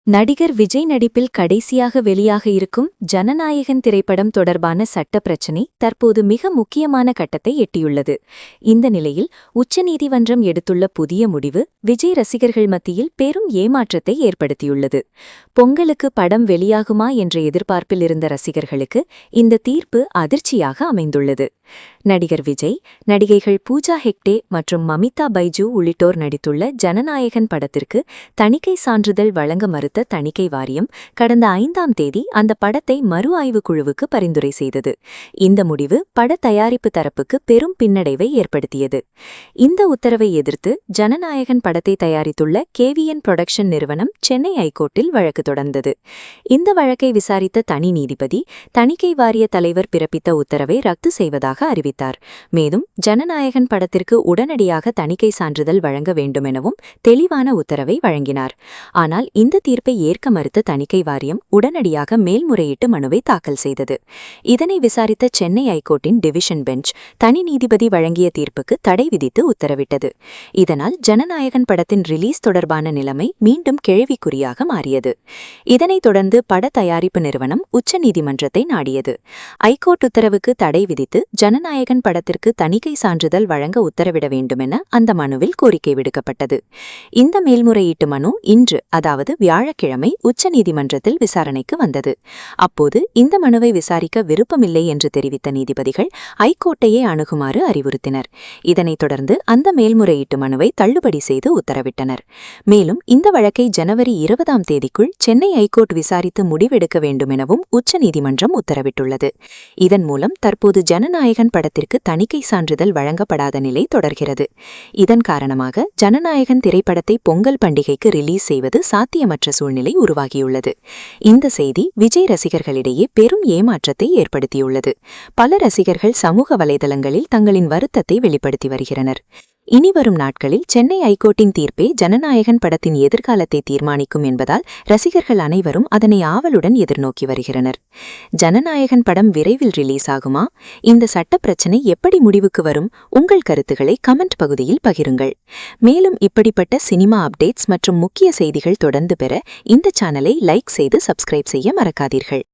நடிகர் விஜய் நடிப்பில் கடைசியாக வெளியாக இருக்கும் ஜனநாயகன் திரைப்படம் தொடர்பான சட்ட பிரச்சினை தற்போது மிக முக்கியமான கட்டத்தை எட்டியுள்ளது. இந்த நிலையில் உச்சநீதிமன்றம் எடுத்துள்ள புதிய முடிவு விஜய் ரசிகர்கள் மத்தியில் பெரும் ஏமாற்றத்தை ஏற்படுத்தியுள்ளது. பொங்கலுக்கு படம் வெளியாகுமா என்ற எதிர்பார்ப்பில் இருந்த ரசிகர்களுக்கு இந்த தீர்ப்பு அதிர்ச்சியாக அமைந்துள்ளது. நடிகர் விஜய், நடிகைகள் பூஜா ஹெக்டே மற்றும் மமிதா பைஜூ உள்ளிட்டோர் நடித்துள்ள ஜனநாயகன் படத்திற்கு தணிக்கை சான்றிதழ் வழங்க மறுத்த தணிக்கை வாரியம் கடந்த 5ஆம் தேதி அந்த படத்தை மறு ஆய்வு குழுவுக்கு பரிந்துரை செய்தது. இந்த முடிவு பட தயாரிப்பு தரப்புக்கு பெரும் பின்னடைவை ஏற்படுத்தியது. இந்த உத்தரவை எதிர்த்து ஜனநாயகன் படத்தை தயாரித்துள்ள KVN புரொடக்ஷன் நிறுவனம் சென்னை ஐகோர்ட்டில் வழக்கு தொடர்ந்தது. இந்த வழக்கை விசாரித்த தனி நீதிபதி தணிக்கை வாரிய தலைவர் பிறப்பித்த உத்தரவை ரத்து செய்வதாக அறிவித்தார். மேலும் ஜனநாயகன் படத்திற்கு உடனடியாக தணிக்கை சான்றிதழ் வழங்க வேண்டுமெனவும் தெளிவான உத்தரவை வழங்கினார். ஆனால் இந்த தீர்ப்பை ஏற்க மறுத்த தணிக்கை வாரியம் உடனடியாக மேல்முறையீட்டு மனுவை தாக்கல் செய்தது. இதனை விசாரித்த சென்னை ஐகோர்ட்டின் டிவிஷன் பெஞ்ச் தனி நீதிபதி வழங்கிய தீர்ப்புக்கு தடை விதித்து உத்தரவிட்டது. இதனால் ஜனநாயகன் படத்தின் ரிலீஸ் தொடர்பான நிலைமை மீண்டும் கேள்விக்குறியாக மாறியது. இதனைத் தொடர்ந்து பட தயாரிப்பு நிறுவனம் உச்சநீதிமன்றத்தை நாடியது. ஐகோர்ட் உத்தரவுக்கு தடை விதித்து ஜனநாயகன் படத்திற்கு தணிக்கை சான்றிதழ் வழங்க உத்தரவிட வேண்டுமென அந்த மனுவில் கோரிக்கை விடுக்கப்பட்டது. இந்த மேல்முறையீட்டு மனு இன்று, அதாவது வியாழக்கிழமை உச்சநீதிமன்றத்தில் விசாரணைக்கு வந்தது. அப்போது இந்த மனுவை விசாரிக்க விருப்பமில்லை என்று தெரிவித்த நீதிபதிகள் ஐகோர்ட்டையே அணுகுமாறு அறிவுறுத்தினர். இதனைத் தொடர்ந்து அந்த மேல்முறையீட்டு மனுவை தள்ளுபடி செய்து உத்தரவிட்டனர். மேலும் இந்த வழக்கை ஜனவரி 20ஆம் தேதிக்குள் சென்னை ஐகோர்ட் விசாரித்து முடிவெடுக்க வேண்டுமெனவும் உச்சநீதிமன்றம் உத்தரவிட்டுள்ளது. இதன் மூலம் தற்போது ஜனநாயகன் படத்திற்கு தணிக்கை சான்றிதழ் வழங்கப்படாத நிலை தொடர்கிறது. இதன் காரணமாக ஜனநாயகன் திரைப்படத்தை பொங்கல் பண்டிகைக்கு ரிலீஸ் செய்வது சாத்தியமற்ற சூழ்நிலை உருவாகியுள்ளது. இந்த செய்தி விஜய் ரசிகர்களிடையே பெரும் ஏமாற்றத்தை ஏற்படுத்தியுள்ளது. பல ரசிகர்கள் சமூக வலைதளங்களில் தங்களின் வருத்தத்தை வெளிப்படுத்தி வருகின்றனர். இனிவரும் நாட்களில் சென்னை ஐகோர்ட்டின் தீர்ப்பே ஜனநாயகன் படத்தின் எதிர்காலத்தை தீர்மானிக்கும் என்பதால் ரசிகர்கள் அனைவரும் அதனை ஆவலுடன் எதிர்நோக்கி வருகின்றனர். ஜனநாயகன் படம் விரைவில் ரிலீஸ் ஆகுமா? இந்த சட்ட பிரச்சினை எப்படி முடிவுக்கு வரும்? உங்கள் கருத்துக்களை கமெண்ட் பகுதியில் பகிருங்கள். மேலும் இப்படிப்பட்ட சினிமா அப்டேட்ஸ் மற்றும் முக்கிய செய்திகள் தொடர்ந்து பெற இந்த சேனலை லைக் செய்து சப்ஸ்கிரைப் செய்ய மறக்காதீர்கள்.